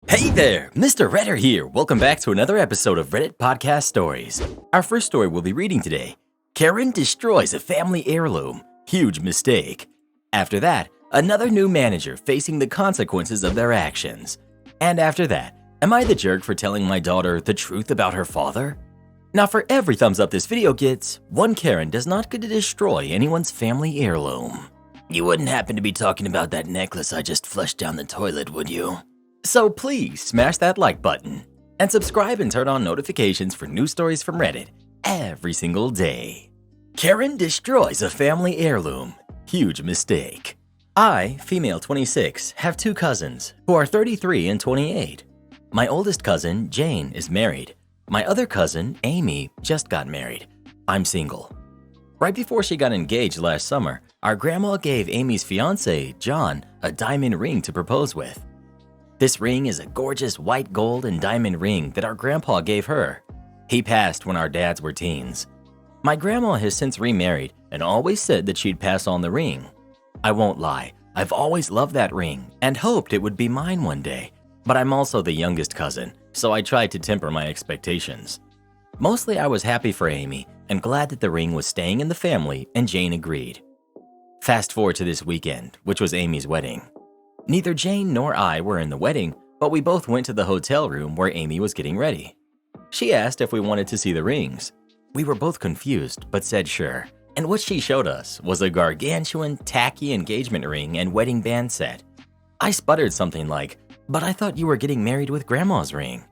Hey there, Mr. Redder here. Welcome back to another episode of Reddit Podcast Stories. Our first story we'll be reading today, Karen destroys a family heirloom. Huge mistake. After that, another new manager facing the consequences of their actions. And after that, am I the jerk for telling my daughter the truth about her father? Now for every thumbs up this video gets, one Karen does not get to destroy anyone's family heirloom. You wouldn't happen to be talking about that necklace I just flushed down the toilet, would you? So please smash that like button and subscribe and turn on notifications for new stories from Reddit every single day. Karen destroys a family heirloom. Huge mistake. I, female 26, have two cousins who are 33 and 28. My oldest cousin, Jane, is married. My other cousin, Amy, just got married. I'm single. Right before she got engaged last summer, our grandma gave Amy's fiance, John, a diamond ring to propose with. This ring is a gorgeous white gold and diamond ring that our grandpa gave her. He passed when our dads were teens. My grandma has since remarried and always said that she'd pass on the ring. I won't lie, I've always loved that ring and hoped it would be mine one day, but I'm also the youngest cousin, so I tried to temper my expectations. Mostly I was happy for Amy and glad that the ring was staying in the family, and Jane agreed. Fast forward to this weekend, which was Amy's wedding. Neither Jane nor I were in the wedding, but we both went to the hotel room where Amy was getting ready. She asked if we wanted to see the rings. We were both confused, but said sure. And what she showed us was a gargantuan, tacky engagement ring and wedding band set. I sputtered something like, "But I thought you were getting married with Grandma's ring."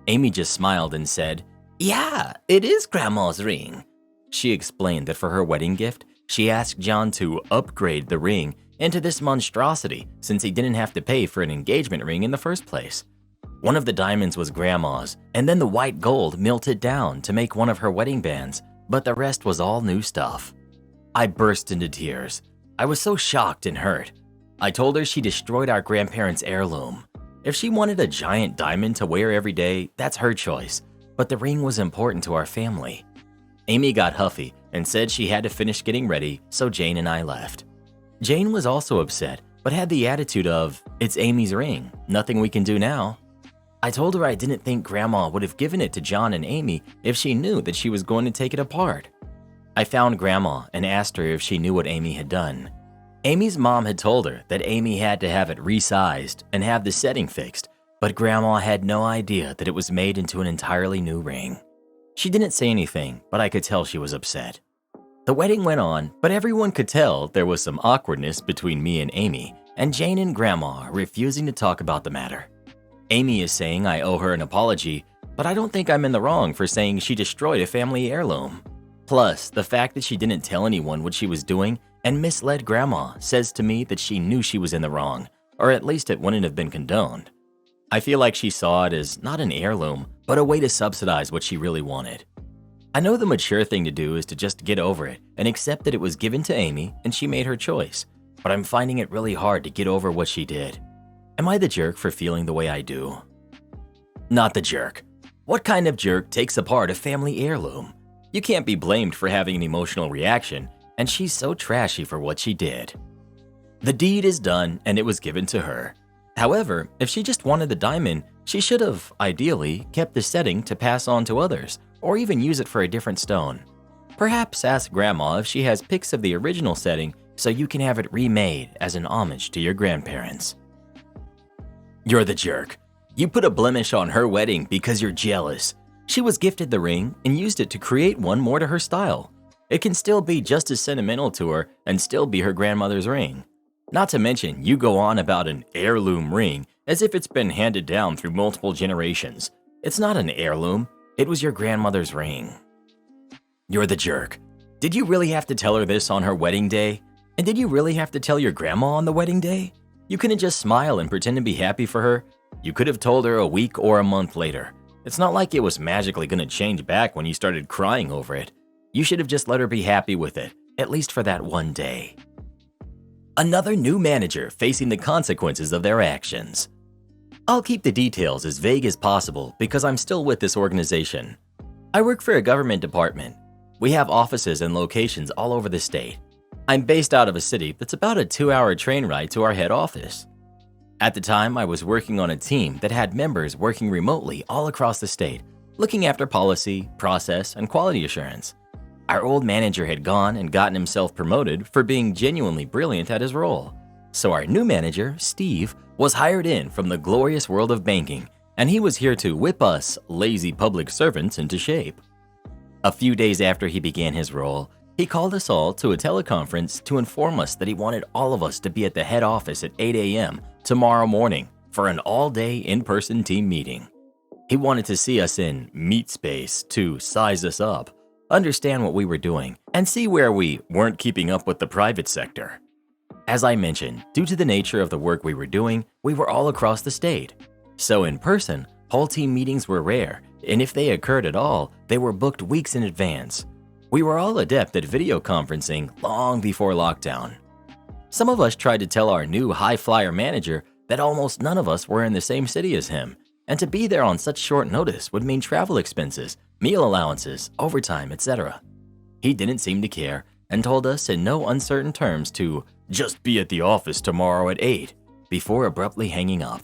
Amy just smiled and said, "Yeah, it is Grandma's ring." She explained that for her wedding gift, she asked John to upgrade the ring into this monstrosity since he didn't have to pay for an engagement ring in the first place. One of the diamonds was Grandma's, and then the white gold melted down to make one of her wedding bands, but the rest was all new stuff. I burst into tears. I was so shocked and hurt. I told her she destroyed our grandparents' heirloom. If she wanted a giant diamond to wear every day, that's her choice, but the ring was important to our family. Amy got huffy and said she had to finish getting ready, so Jane and I left. Jane was also upset, but had the attitude of, "It's Amy's ring, nothing we can do now." I told her I didn't think Grandma would have given it to John and Amy if she knew that she was going to take it apart. I found Grandma and asked her if she knew what Amy had done. Amy's mom had told her that Amy had to have it resized and have the setting fixed, but Grandma had no idea that it was made into an entirely new ring. She didn't say anything, but I could tell she was upset. The wedding went on, but everyone could tell there was some awkwardness between me and Amy, and Jane and Grandma are refusing to talk about the matter. Amy is saying I owe her an apology, but I don't think I'm in the wrong for saying she destroyed a family heirloom. Plus, the fact that she didn't tell anyone what she was doing and misled Grandma says to me that she knew she was in the wrong, or at least it wouldn't have been condoned. I feel like she saw it as not an heirloom, but a way to subsidize what she really wanted. I know the mature thing to do is to just get over it and accept that it was given to Amy and she made her choice, but I'm finding it really hard to get over what she did. Am I the jerk for feeling the way I do? Not the jerk. What kind of jerk takes apart a family heirloom? You can't be blamed for having an emotional reaction, and she's so trashy for what she did. The deed is done and it was given to her. However, if she just wanted the diamond, she should have, ideally, kept the setting to pass on to others, or even use it for a different stone. Perhaps ask Grandma if she has pics of the original setting so you can have it remade as an homage to your grandparents. You're the jerk. You put a blemish on her wedding because you're jealous. She was gifted the ring and used it to create one more to her style. It can still be just as sentimental to her and still be her grandmother's ring. Not to mention, you go on about an heirloom ring as if it's been handed down through multiple generations. It's not an heirloom. It was your grandmother's ring. You're the jerk. Did you really have to tell her this on her wedding day? And did you really have to tell your grandma on the wedding day? You couldn't just smile and pretend to be happy for her. You could have told her a week or a month later. It's not like it was magically going to change back when you started crying over it. You should have just let her be happy with it, at least for that one day. Another new manager facing the consequences of their actions. I'll keep the details as vague as possible because I'm still with this organization. I work for a government department. We have offices and locations all over the state. I'm based out of a city that's about a 2-hour train ride to our head office. At the time, I was working on a team that had members working remotely all across the state, looking after policy, process, and quality assurance. Our old manager had gone and gotten himself promoted for being genuinely brilliant at his role. So our new manager, Steve, was hired in from the glorious world of banking, and he was here to whip us lazy public servants into shape. A few days after he began his role, he called us all to a teleconference to inform us that he wanted all of us to be at the head office at 8 a.m. tomorrow morning for an all-day in-person team meeting. He wanted to see us in meat space to size us up, understand what we were doing, and see where we weren't keeping up with the private sector. As I mentioned, due to the nature of the work we were doing, we were all across the state. So in person, whole team meetings were rare, and if they occurred at all, they were booked weeks in advance. We were all adept at video conferencing long before lockdown. Some of us tried to tell our new high-flyer manager that almost none of us were in the same city as him, and to be there on such short notice would mean travel expenses, meal allowances, overtime, etc. He didn't seem to care and told us in no uncertain terms to just be at the office tomorrow at 8 before abruptly hanging up.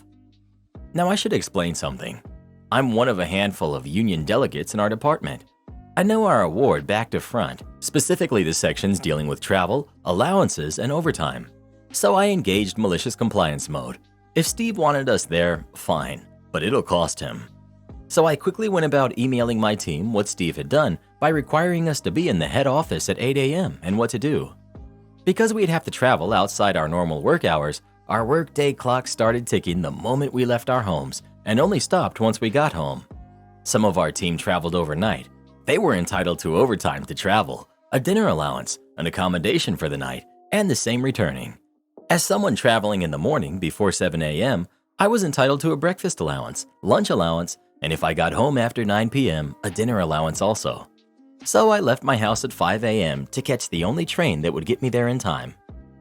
Now I should explain something. I'm one of a handful of union delegates in our department. I know our award back to front, specifically the sections dealing with travel, allowances, and overtime. So I engaged malicious compliance mode. If Steve wanted us there, fine, but it'll cost him. So I quickly went about emailing my team what Steve had done by requiring us to be in the head office at 8 a.m. and what to do. Because we'd have to travel outside our normal work hours, our workday clock started ticking the moment we left our homes and only stopped once we got home. Some of our team traveled overnight. They were entitled to overtime to travel, a dinner allowance, an accommodation for the night, and the same returning. As someone traveling in the morning before 7 a.m., I was entitled to a breakfast allowance, lunch allowance, and if I got home after 9 p.m., a dinner allowance also. So I left my house at 5 a.m. to catch the only train that would get me there in time.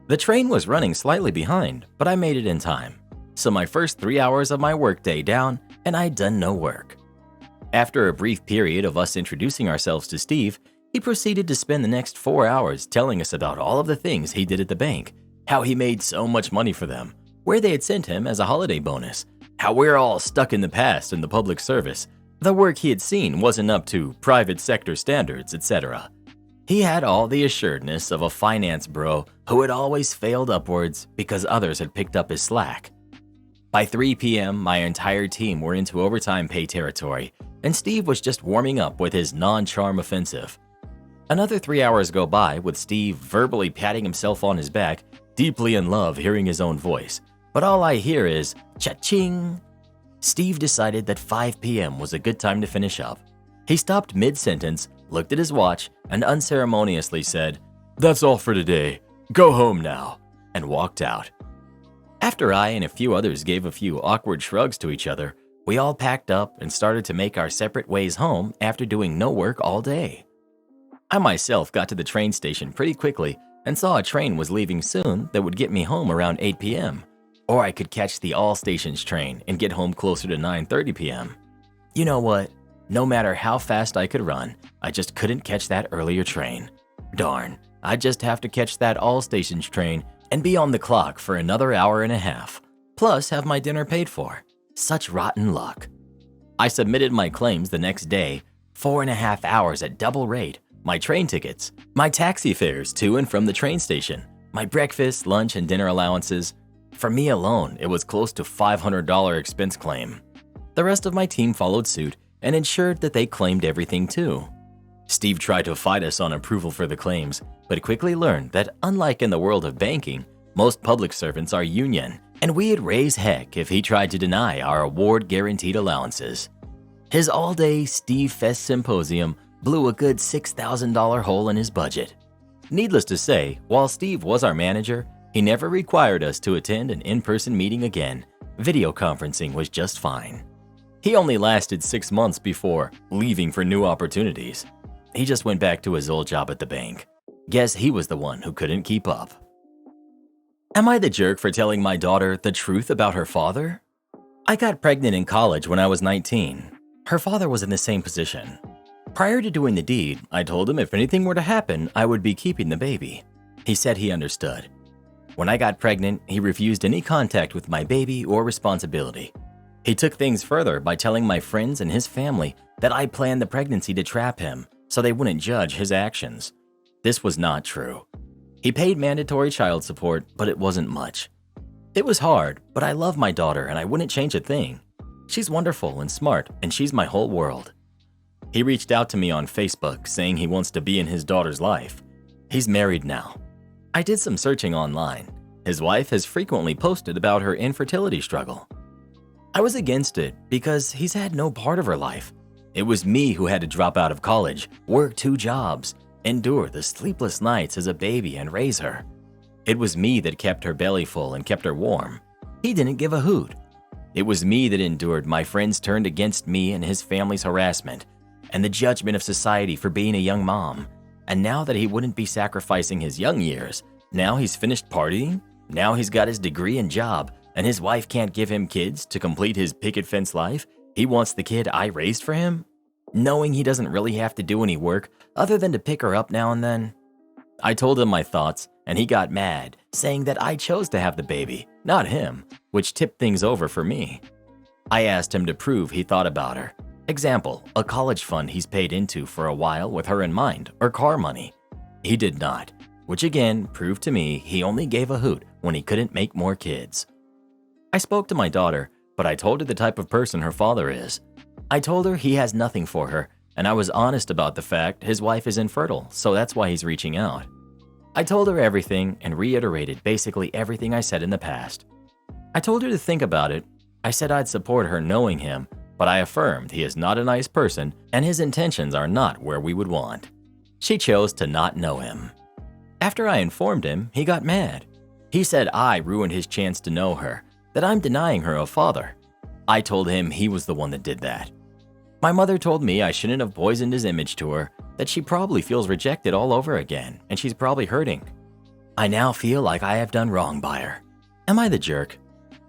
The train was running slightly behind, but I made it in time. So my first 3 hours of my workday down, and I'd done no work. After a brief period of us introducing ourselves to Steve, he proceeded to spend the next 4 hours telling us about all of the things he did at the bank, how he made so much money for them, where they had sent him as a holiday bonus, how we're all stuck in the past in the public service, the work he had seen wasn't up to private sector standards, etc. He had all the assuredness of a finance bro who had always failed upwards because others had picked up his slack. By 3 p.m., my entire team were into overtime pay territory, and Steve was just warming up with his non-charm offensive. Another 3 hours go by with Steve verbally patting himself on his back, deeply in love hearing his own voice, but all I hear is cha-ching. Steve decided that 5 p.m. was a good time to finish up. He stopped mid-sentence, looked at his watch, and unceremoniously said, "That's all for today. Go home now," and walked out. After I and a few others gave a few awkward shrugs to each other, we all packed up and started to make our separate ways home after doing no work all day. I myself got to the train station pretty quickly and saw a train was leaving soon that would get me home around 8 p.m. Or I could catch the all stations train and get home closer to 9:30 p.m. You know what? No matter how fast I could run, I just couldn't catch that earlier train. Darn, I'd just have to catch that all stations train and be on the clock for another hour and a half, plus have my dinner paid for. Such rotten luck. I submitted my claims the next day, 4.5 hours at double rate, my train tickets, my taxi fares to and from the train station, my breakfast, lunch, and dinner allowances. For me alone, it was close to $500 expense claim. The rest of my team followed suit and ensured that they claimed everything too. Steve tried to fight us on approval for the claims, but quickly learned that unlike in the world of banking, most public servants are union, and we'd raise heck if he tried to deny our award-guaranteed allowances. His all-day Steve Fest symposium blew a good $6,000 hole in his budget. Needless to say, while Steve was our manager, he never required us to attend an in-person meeting again. Video conferencing was just fine. He only lasted 6 months before leaving for new opportunities. He just went back to his old job at the bank. Guess he was the one who couldn't keep up. Am I the jerk for telling my daughter the truth about her father? I got pregnant in college when I was 19. Her father was in the same position. Prior to doing the deed, I told him if anything were to happen, I would be keeping the baby. He said he understood. When I got pregnant, he refused any contact with my baby or responsibility. He took things further by telling my friends and his family that I planned the pregnancy to trap him so they wouldn't judge his actions. This was not true. He paid mandatory child support, but it wasn't much. It was hard, but I love my daughter and I wouldn't change a thing. She's wonderful and smart, and she's my whole world. He reached out to me on Facebook saying he wants to be in his daughter's life. He's married now. I did some searching online. His wife has frequently posted about her infertility struggle. I was against it because he's had no part of her life. It was me who had to drop out of college, work 2 jobs, endure the sleepless nights as a baby and raise her. It was me that kept her belly full and kept her warm. He didn't give a hoot. It was me that endured my friends turned against me and his family's harassment and the judgment of society for being a young mom. And now that he wouldn't be sacrificing his young years, now he's finished partying, now he's got his degree and job, and his wife can't give him kids to complete his picket fence life, he wants the kid I raised for him? Knowing he doesn't really have to do any work other than to pick her up now and then? I told him my thoughts, and he got mad, saying that I chose to have the baby, not him, which tipped things over for me. I asked him to prove he thought about her. Example, a college fund he's paid into for a while with her in mind, or car money. He did not, which again proved to me he only gave a hoot when he couldn't make more kids. I spoke to my daughter, but I told her the type of person her father is. I told her he has nothing for her, and I was honest about the fact his wife is infertile, so that's why he's reaching out. I told her everything and reiterated basically everything I said in the past. I told her to think about it. I said I'd support her knowing him, but I affirmed he is not a nice person and his intentions are not where we would want. She chose to not know him. After I informed him, he got mad. He said I ruined his chance to know her, that I'm denying her a father. I told him he was the one that did that. My mother told me I shouldn't have poisoned his image to her, that she probably feels rejected all over again, and she's probably hurting. I now feel like I have done wrong by her. Am I the jerk?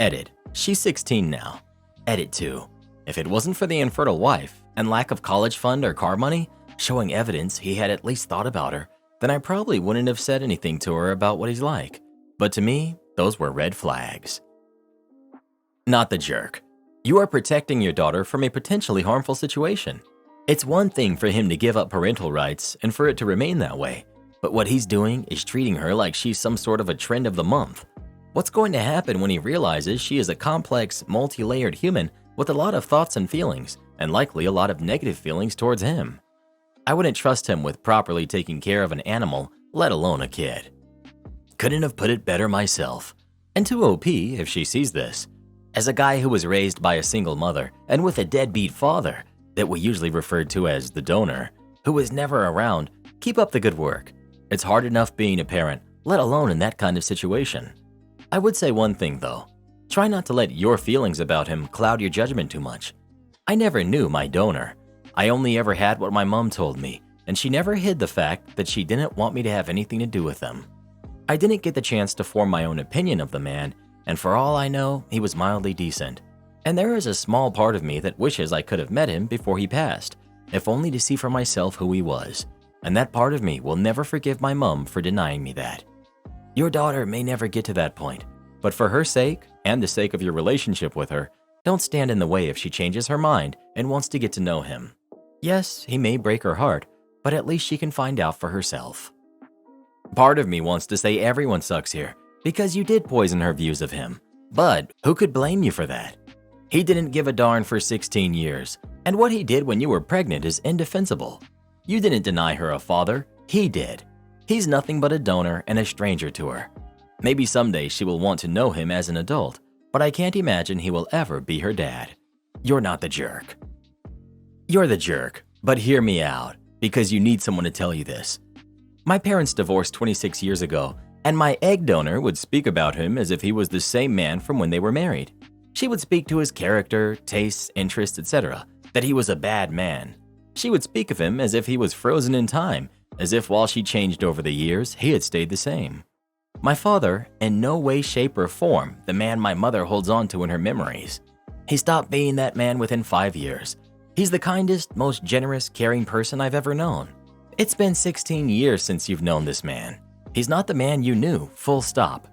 Edit. She's 16 now. Edit 2. If it wasn't for the infertile wife and lack of college fund or car money, showing evidence he had at least thought about her, then I probably wouldn't have said anything to her about what he's like. But to me, those were red flags. Not the jerk. You are protecting your daughter from a potentially harmful situation. It's one thing for him to give up parental rights and for it to remain that way, but what he's doing is treating her like she's some sort of a trend of the month. What's going to happen when he realizes she is a complex, multi-layered human with a lot of thoughts and feelings, and likely a lot of negative feelings towards him? I wouldn't trust him with properly taking care of an animal, let alone a kid. Couldn't have put it better myself. And to OP if she sees this. As a guy who was raised by a single mother and with a deadbeat father that we usually referred to as the donor, who was never around, keep up the good work. It's hard enough being a parent, let alone in that kind of situation. I would say one thing though. Try not to let your feelings about him cloud your judgment too much. I never knew my donor. I only ever had what my mom told me, and she never hid the fact that she didn't want me to have anything to do with him. I didn't get the chance to form my own opinion of the man, and for all I know, he was mildly decent. And there is a small part of me that wishes I could have met him before he passed, if only to see for myself who he was. And that part of me will never forgive my mom for denying me that. Your daughter may never get to that point, but for her sake, and the sake of your relationship with her, don't stand in the way if she changes her mind and wants to get to know him. Yes, he may break her heart, but at least she can find out for herself. Part of me wants to say everyone sucks here, because you did poison her views of him. But who could blame you for that? He didn't give a darn for 16 years, and what he did when you were pregnant is indefensible. You didn't deny her a father, he did. He's nothing but a donor and a stranger to her. Maybe someday she will want to know him as an adult, but I can't imagine he will ever be her dad. You're not the jerk. You're the jerk, but hear me out, because you need someone to tell you this. My parents divorced 26 years ago, and my egg donor would speak about him as if he was the same man from when they were married. She would speak to his character, tastes, interests, etc., that he was a bad man. She would speak of him as if he was frozen in time, as if while she changed over the years, he had stayed the same. My father, in no way, shape, or form, the man my mother holds on to in her memories. He stopped being that man within 5 years. He's the kindest, most generous, caring person I've ever known. It's been 16 years since you've known this man. He's not the man you knew, full stop.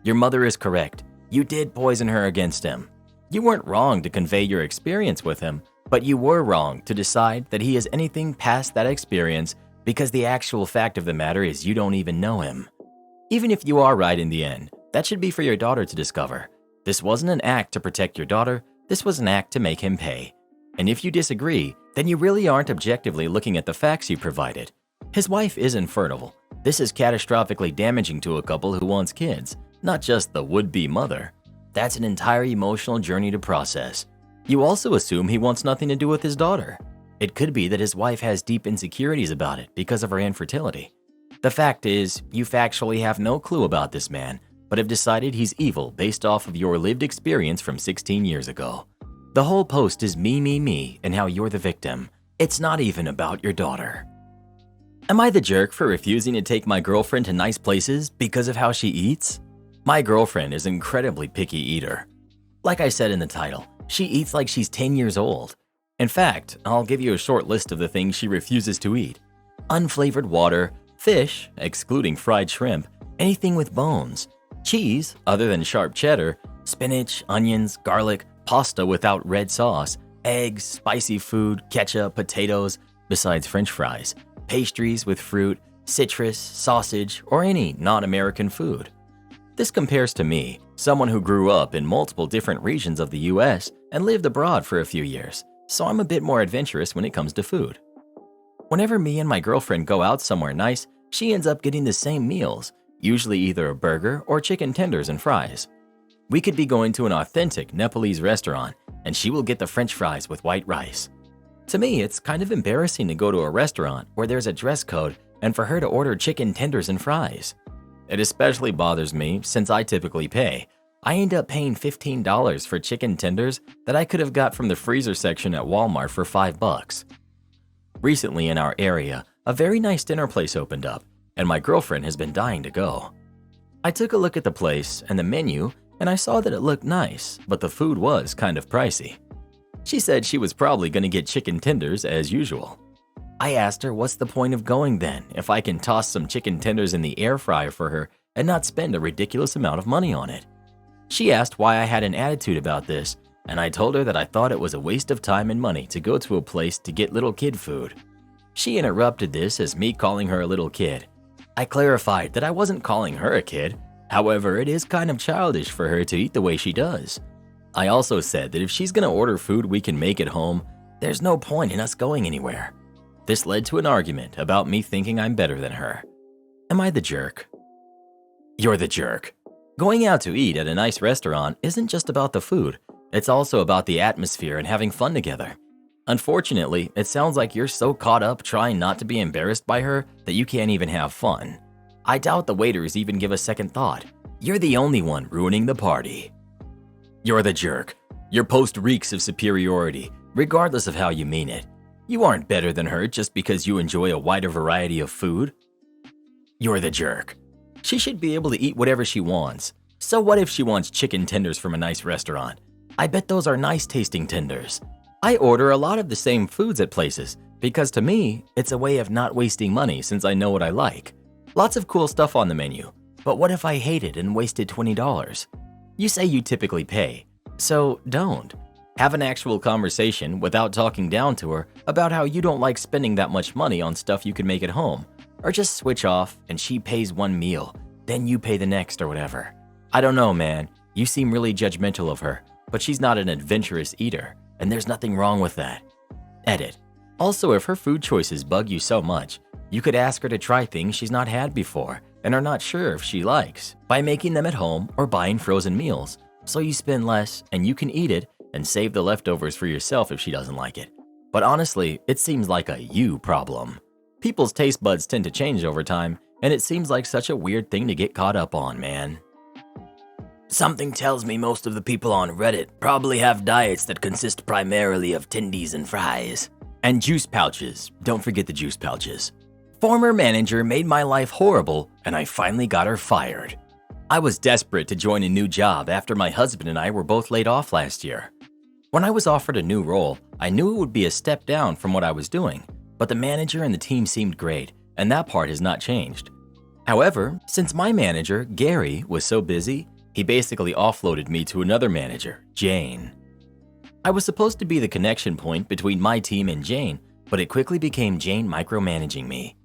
Your mother is correct. You did poison her against him. You weren't wrong to convey your experience with him, but you were wrong to decide that he is anything past that experience because the actual fact of the matter is you don't even know him. Even if you are right in the end, that should be for your daughter to discover. This wasn't an act to protect your daughter, this was an act to make him pay. And if you disagree, then you really aren't objectively looking at the facts you provided. His wife is infertile. This is catastrophically damaging to a couple who wants kids, not just the would-be mother. That's an entire emotional journey to process. You also assume he wants nothing to do with his daughter. It could be that his wife has deep insecurities about it because of her infertility. The fact is, you factually have no clue about this man, but have decided he's evil based off of your lived experience from 16 years ago. The whole post is me, and how you're the victim. It's not even about your daughter. Am I the jerk for refusing to take my girlfriend to nice places because of how she eats? My girlfriend is an incredibly picky eater. Like I said in the title, she eats like she's 10 years old. In fact, I'll give you a short list of the things she refuses to eat. Unflavored water, fish, excluding fried shrimp, anything with bones, cheese other than sharp cheddar, spinach, onions, garlic, pasta without red sauce, eggs, spicy food, ketchup, potatoes, besides French fries, pastries with fruit, citrus, sausage, or any non-American food. This compares to me, someone who grew up in multiple different regions of the US and lived abroad for a few years, so I'm a bit more adventurous when it comes to food. Whenever me and my girlfriend go out somewhere nice, she ends up getting the same meals, usually either a burger or chicken tenders and fries. We could be going to an authentic Nepalese restaurant, and she will get the French fries with white rice. To me, it's kind of embarrassing to go to a restaurant where there's a dress code and for her to order chicken tenders and fries. It especially bothers me since I typically pay. I end up paying $15 for chicken tenders that I could have got from the freezer section at Walmart for $5. Recently in our area, a very nice dinner place opened up, and my girlfriend has been dying to go. I took a look at the place and the menu, and I saw that it looked nice, but the food was kind of pricey. She said she was probably going to get chicken tenders as usual. I asked her what's the point of going then if I can toss some chicken tenders in the air fryer for her and not spend a ridiculous amount of money on it. She asked why I had an attitude about this, and I told her that I thought it was a waste of time and money to go to a place to get little kid food. She interrupted this as me calling her a little kid. I clarified that I wasn't calling her a kid, however, it is kind of childish for her to eat the way she does. I also said that if she's gonna order food we can make at home, there's no point in us going anywhere. This led to an argument about me thinking I'm better than her. Am I the jerk? You're the jerk. Going out to eat at a nice restaurant isn't just about the food, it's also about the atmosphere and having fun together. Unfortunately, it sounds like you're so caught up trying not to be embarrassed by her that you can't even have fun. I doubt the waiters even give a second thought. You're the only one ruining the party. You're the jerk. Your post reeks of superiority, regardless of how you mean it. You aren't better than her just because you enjoy a wider variety of food. You're the jerk. She should be able to eat whatever she wants. So what if she wants chicken tenders from a nice restaurant? I bet those are nice tasting tenders. I order a lot of the same foods at places because to me, it's a way of not wasting money since I know what I like. Lots of cool stuff on the menu, but what if I hated and wasted $20? You say you typically pay, so don't. Have an actual conversation without talking down to her about how you don't like spending that much money on stuff you could make at home. Or just switch off and she pays one meal, then you pay the next or whatever. I don't know, man. You seem really judgmental of her, but she's not an adventurous eater, and there's nothing wrong with that. Edit. Also, if her food choices bug you so much, you could ask her to try things she's not had before and are not sure if she likes by making them at home or buying frozen meals, so you spend less and you can eat it and save the leftovers for yourself if she doesn't like it. But honestly, it seems like a you problem. People's taste buds tend to change over time, and it seems like such a weird thing to get caught up on, man. Something tells me most of the people on Reddit probably have diets that consist primarily of tendies and fries. And juice pouches. Don't forget the juice pouches. Former manager made my life horrible, and I finally got her fired. I was desperate to join a new job after my husband and I were both laid off last year. When I was offered a new role, I knew it would be a step down from what I was doing, but the manager and the team seemed great, and that part has not changed. However, since my manager, Gary, was so busy, He basically offloaded me to another manager, Jane. I was supposed to be the connection point between my team and Jane, but it quickly became Jane micromanaging me.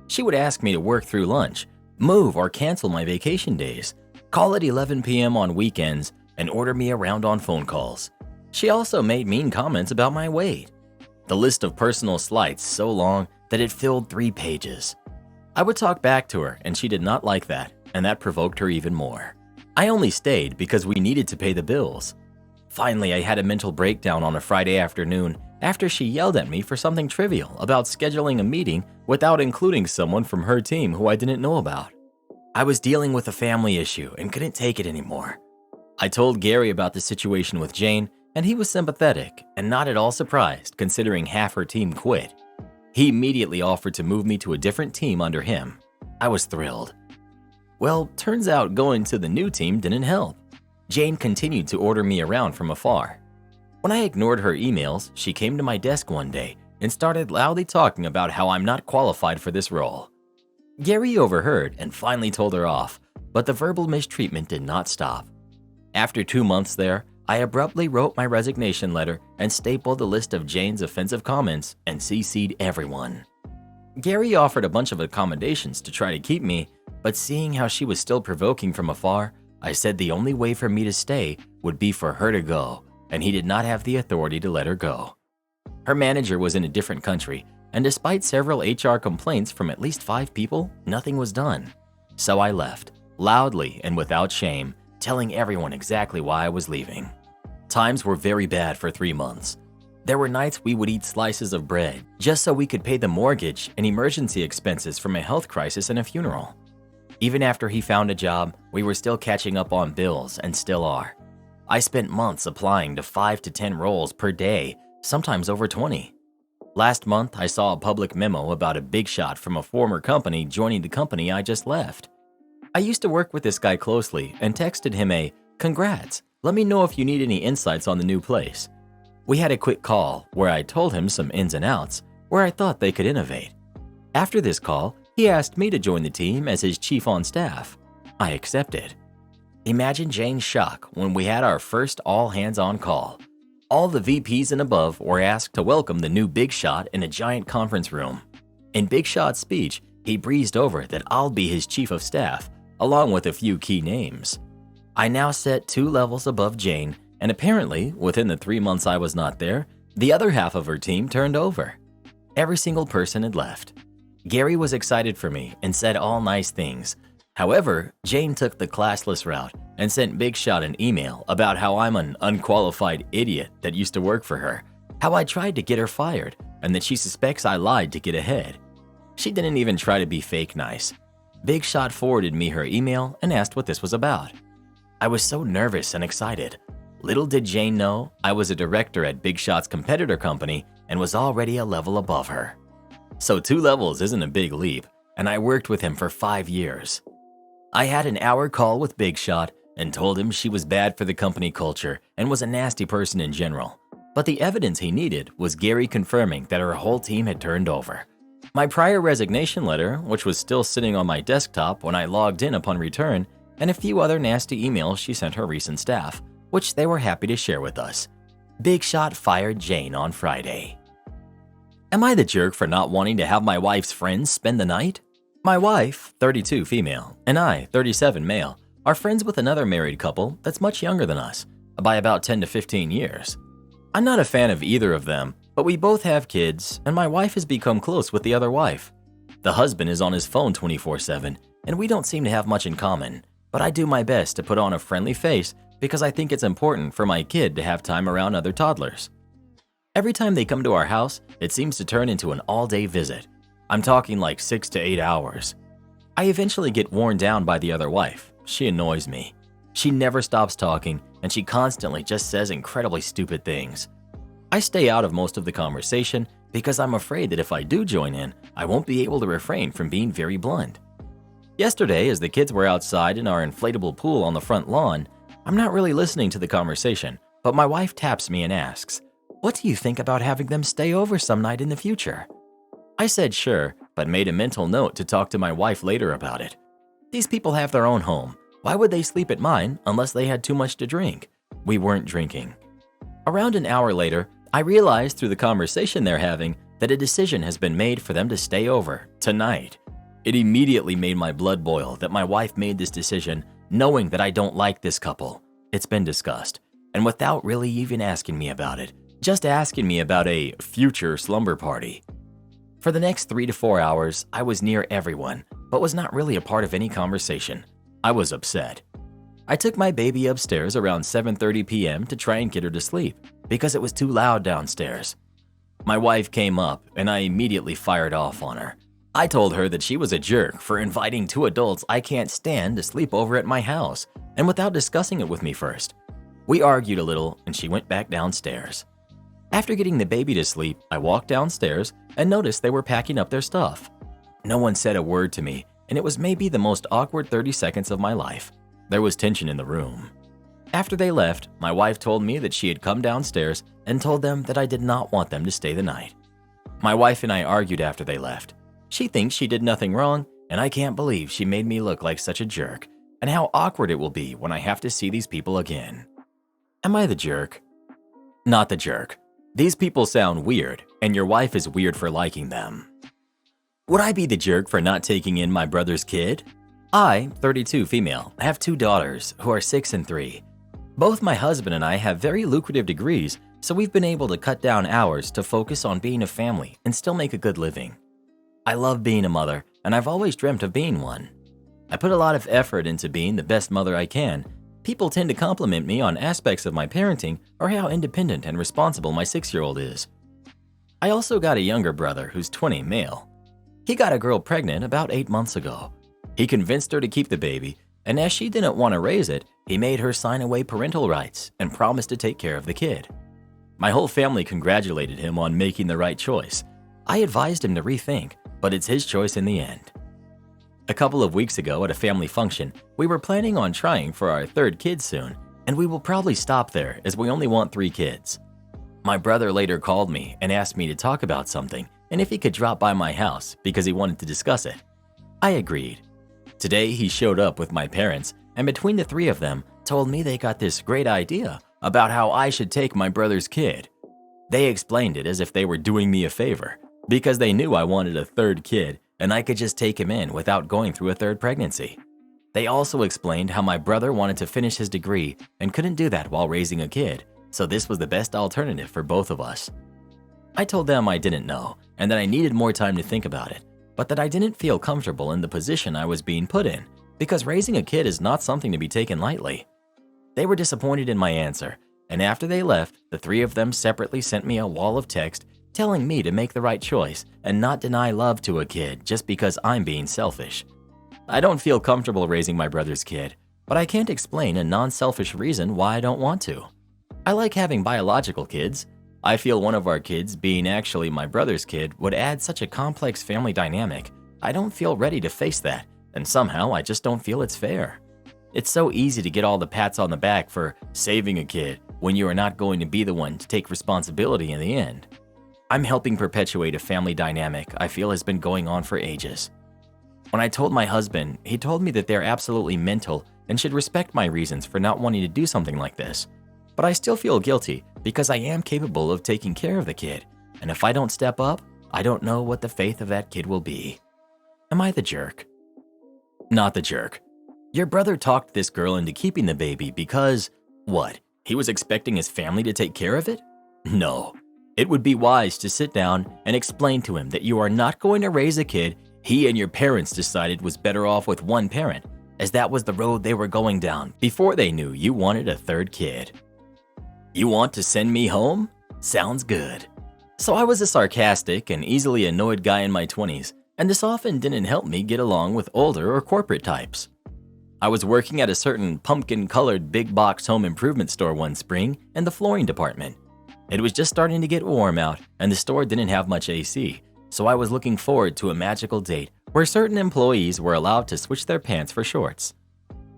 She would ask me to work through lunch, move or cancel my vacation days, call at 11 p.m. on weekends, and order me around on phone calls. She also made mean comments about my weight. The list of personal slights so long that it filled 3 pages. I would talk back to her and she did not like that, and that provoked her even more. I only stayed because we needed to pay the bills. Finally, I had a mental breakdown on a Friday afternoon after she yelled at me for something trivial about scheduling a meeting without including someone from her team who I didn't know about. I was dealing with a family issue and couldn't take it anymore. I told Gary about the situation with Jane, and he was sympathetic and not at all surprised considering half her team quit. He immediately offered to move me to a different team under him. I was thrilled. Well, turns out going to the new team didn't help. Jane continued to order me around from afar. When I ignored her emails, she came to my desk one day and started loudly talking about how I'm not qualified for this role. Gary overheard and finally told her off, but the verbal mistreatment did not stop. After 2 months there, I abruptly wrote my resignation letter and stapled a list of Jane's offensive comments and CC'd everyone. Gary offered a bunch of accommodations to try to keep me, but seeing how she was still provoking from afar, I said the only way for me to stay would be for her to go, and he did not have the authority to let her go. Her manager was in a different country, and despite several HR complaints from at least 5 people, nothing was done. So I left, loudly and without shame, telling everyone exactly why I was leaving. Times were very bad for 3 months. There were nights we would eat slices of bread just so we could pay the mortgage and emergency expenses from a health crisis and a funeral. Even after he found a job, we were still catching up on bills and still are. I spent months applying to 5 to 10 roles per day, sometimes over 20. Last month, I saw a public memo about a big shot from a former company joining the company I just left. I used to work with this guy closely and texted him a, "Congrats, let me know if you need any insights on the new place." We had a quick call where I told him some ins and outs where I thought they could innovate. After this call, he asked me to join the team as his chief on staff. I accepted. Imagine Jane's shock when we had our first all-hands-on call. All the VPs and above were asked to welcome the new Big Shot in a giant conference room. In Big Shot's speech, he breezed over that I'll be his chief of staff, along with a few key names. I now sat 2 levels above Jane, and apparently, within the 3 months I was not there, the other half of her team turned over. Every single person had left. Gary was excited for me and said all nice things. However, Jane took the classless route and sent Big Shot an email about how I'm an unqualified idiot that used to work for her, how I tried to get her fired, and that she suspects I lied to get ahead. She didn't even try to be fake nice. Big Shot forwarded me her email and asked what this was about. I was so nervous and excited. Little did Jane know I was a director at Big Shot's competitor company and was already a level above her. So 2 levels isn't a big leap, and I worked with him for 5 years. I had an hour call with Big Shot and told him she was bad for the company culture and was a nasty person in general. But the evidence he needed was Gary confirming that her whole team had turned over. My prior resignation letter, which was still sitting on my desktop when I logged in upon return, and a few other nasty emails she sent her recent staff, which they were happy to share with us. Big Shot fired Jane on Friday. Am I the jerk for not wanting to have my wife's friends spend the night? My wife, 32 female, and I, 37 male, are friends with another married couple that's much younger than us, by about 10 to 15 years. I'm not a fan of either of them, but we both have kids, and my wife has become close with the other wife. The husband is on his phone 24/7, and we don't seem to have much in common, but I do my best to put on a friendly face because I think it's important for my kid to have time around other toddlers. Every time they come to our house, it seems to turn into an all-day visit. I'm talking like 6 to 8 hours. I eventually get worn down by the other wife. She annoys me. She never stops talking, and she constantly just says incredibly stupid things. I stay out of most of the conversation because I'm afraid that if I do join in, I won't be able to refrain from being very blunt. Yesterday, as the kids were outside in our inflatable pool on the front lawn, I'm not really listening to the conversation, but my wife taps me and asks, "What do you think about having them stay over some night in the future?" I said sure, but made a mental note to talk to my wife later about it. These people have their own home, Why would they sleep at mine unless they had too much to drink? We weren't drinking. Around an hour later, I realized through the conversation they're having that a decision has been made for them to stay over tonight. It immediately made my blood boil that my wife made this decision knowing that I don't like this couple. It's been discussed, and without really even asking me about it, just asking me about a future slumber party. For the next 3 to 4 hours, I was near everyone, but was not really a part of any conversation. I was upset. I took my baby upstairs around 7:30 p.m. to try and get her to sleep because it was too loud downstairs. My wife came up and I immediately fired off on her. I told her that she was a jerk for inviting 2 adults I can't stand to sleep over at my house, and without discussing it with me first. We argued a little and she went back downstairs. After getting the baby to sleep, I walked downstairs and noticed they were packing up their stuff. No one said a word to me, and it was maybe the most awkward 30 seconds of my life. There was tension in the room. After they left, my wife told me that she had come downstairs and told them that I did not want them to stay the night. My wife and I argued after they left. She thinks she did nothing wrong, and I can't believe she made me look like such a jerk, and how awkward it will be when I have to see these people again. Am I the jerk? Not the jerk. These people sound weird, and your wife is weird for liking them. Would I be the jerk for not taking in my brother's kid? I, 32 female, have 2 daughters who are 6 and 3. Both my husband and I have very lucrative degrees, so we've been able to cut down hours to focus on being a family and still make a good living. I love being a mother, and I've always dreamt of being one. I put a lot of effort into being the best mother I can. People tend to compliment me on aspects of my parenting or how independent and responsible my 6-year-old is. I also got a younger brother who's 20 male. He got a girl pregnant about 8 months ago. He convinced her to keep the baby, and as she didn't want to raise it, he made her sign away parental rights and promised to take care of the kid. My whole family congratulated him on making the right choice. I advised him to rethink, but it's his choice in the end. A couple of weeks ago at a family function, we were planning on trying for our 3rd kid soon, and we will probably stop there as we only want 3 kids. My brother later called me and asked me to talk about something and if he could drop by my house because he wanted to discuss it. I agreed. Today he showed up with my parents, and between the 3 of them told me they got this great idea about how I should take my brother's kid. They explained it as if they were doing me a favor because they knew I wanted a 3rd kid and I could just take him in without going through a 3rd pregnancy. They also explained how my brother wanted to finish his degree and couldn't do that while raising a kid, so this was the best alternative for both of us. I told them I didn't know and that I needed more time to think about it, but that I didn't feel comfortable in the position I was being put in because raising a kid is not something to be taken lightly. They were disappointed in my answer, and after they left, the 3 of them separately sent me a wall of text telling me to make the right choice and not deny love to a kid just because I'm being selfish. I don't feel comfortable raising my brother's kid, but I can't explain a non-selfish reason why I don't want to. I like having biological kids. I feel one of our kids being actually my brother's kid would add such a complex family dynamic. I don't feel ready to face that, and somehow I just don't feel it's fair. It's so easy to get all the pats on the back for saving a kid when you are not going to be the one to take responsibility in the end. I'm helping perpetuate a family dynamic I feel has been going on for ages. When I told my husband, he told me that they're absolutely mental and should respect my reasons for not wanting to do something like this. But I still feel guilty because I am capable of taking care of the kid, and if I don't step up, I don't know what the fate of that kid will be. Am I the jerk? Not the jerk. Your brother talked this girl into keeping the baby because, what, he was expecting his family to take care of it? No. It would be wise to sit down and explain to him that you are not going to raise a kid he and your parents decided was better off with one parent, as that was the road they were going down before they knew you wanted a 3rd kid. You want to send me home? Sounds good. So I was a sarcastic and easily annoyed guy in my 20s, and this often didn't help me get along with older or corporate types. I was working at a certain pumpkin-colored big box home improvement store one spring in the flooring department. It was just starting to get warm out, and the store didn't have much AC, so I was looking forward to a magical date where certain employees were allowed to switch their pants for shorts.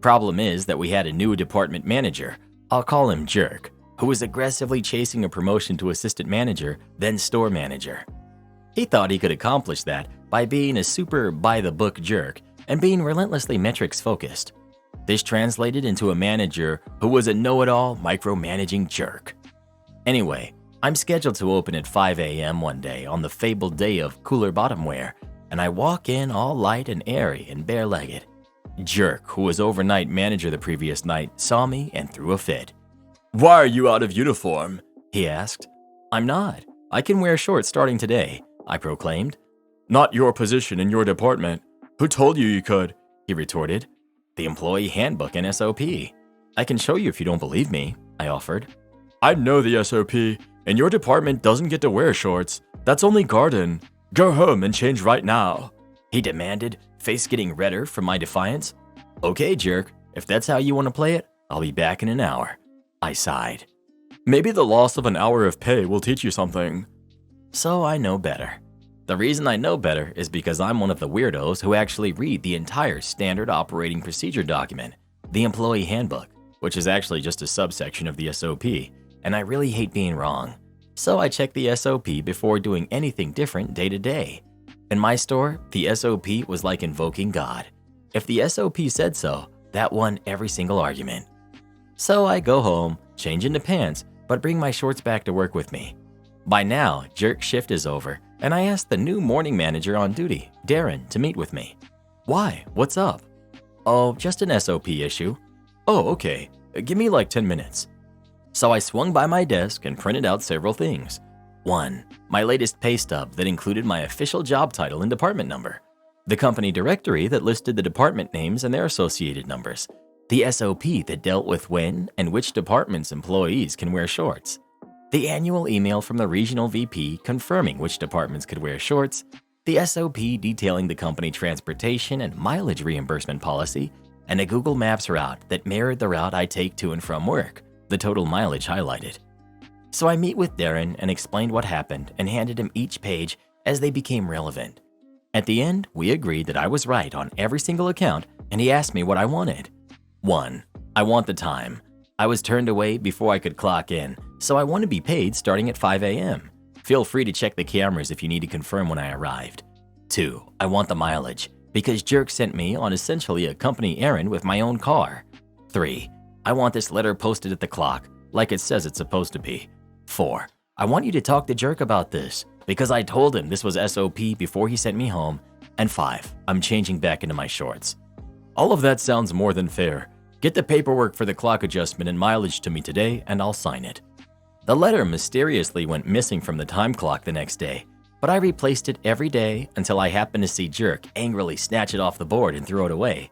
Problem is that we had a new department manager, I'll call him Jerk, who was aggressively chasing a promotion to assistant manager, then store manager. He thought he could accomplish that by being a super by-the-book jerk and being relentlessly metrics-focused. This translated into a manager who was a know-it-all, micromanaging jerk. Anyway, I'm scheduled to open at 5 a.m. one day on the fabled day of cooler bottom wear, and I walk in all light and airy and bare-legged. Jerk, who was overnight manager the previous night, saw me and threw a fit. "Why are you out of uniform?" he asked. "I'm not. I can wear shorts starting today," I proclaimed. "Not your position in your department. Who told you you could?" he retorted. "The employee handbook and SOP. I can show you if you don't believe me," I offered. "I know the SOP, and your department doesn't get to wear shorts. That's only garden. Go home and change right now," he demanded, face getting redder from my defiance. "Okay, jerk, if that's how you want to play it, I'll be back in an hour," I sighed. "Maybe the loss of an hour of pay will teach you something." So I know better. The reason I know better is because I'm one of the weirdos who actually read the entire standard operating procedure document, the employee handbook, which is actually just a subsection of the SOP, and I really hate being wrong. So I check the SOP before doing anything different day to day. In my store, the SOP was like invoking God. If the SOP said so, that won every single argument. So I go home, change into pants, but bring my shorts back to work with me. By now, jerk shift is over, and I asked the new morning manager on duty, Darren, to meet with me. "Why? What's up?" "Oh, just an SOP issue." "Oh, okay. Give me like 10 minutes. So I swung by my desk and printed out several things. 1. My latest pay stub that included my official job title and department number. The company directory that listed the department names and their associated numbers. The SOP that dealt with when and which department's employees can wear shorts. The annual email from the regional VP confirming which departments could wear shorts. The SOP detailing the company transportation and mileage reimbursement policy. And a Google Maps route that mirrored the route I take to and from work, the total mileage highlighted. So I meet with Darren and explained what happened and handed him each page as they became relevant. At the end, we agreed that I was right on every single account, and he asked me what I wanted. 1. I want the time. I was turned away before I could clock in, so I want to be paid starting at 5 a.m. Feel free to check the cameras if you need to confirm when I arrived. 2. I want the mileage, because Jerk sent me on essentially a company errand with my own car. 3. I want this letter posted at the clock, like it says it's supposed to be. 4. I want you to talk to Jerk about this, because I told him this was SOP before he sent me home. And 5. I'm changing back into my shorts. All of that sounds more than fair. Get the paperwork for the clock adjustment and mileage to me today, and I'll sign it. The letter mysteriously went missing from the time clock the next day, but I replaced it every day until I happened to see Jerk angrily snatch it off the board and throw it away.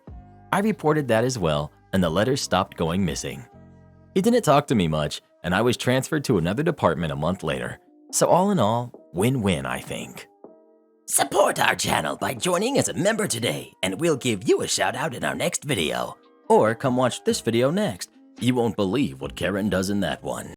I reported that as well, and the letter stopped going missing. He didn't talk to me much, and I was transferred to another department a month later. So all in all, win-win, I think. Support our channel by joining as a member today, and we'll give you a shout out in our next video. Or come watch this video next. You won't believe what Karen does in that one.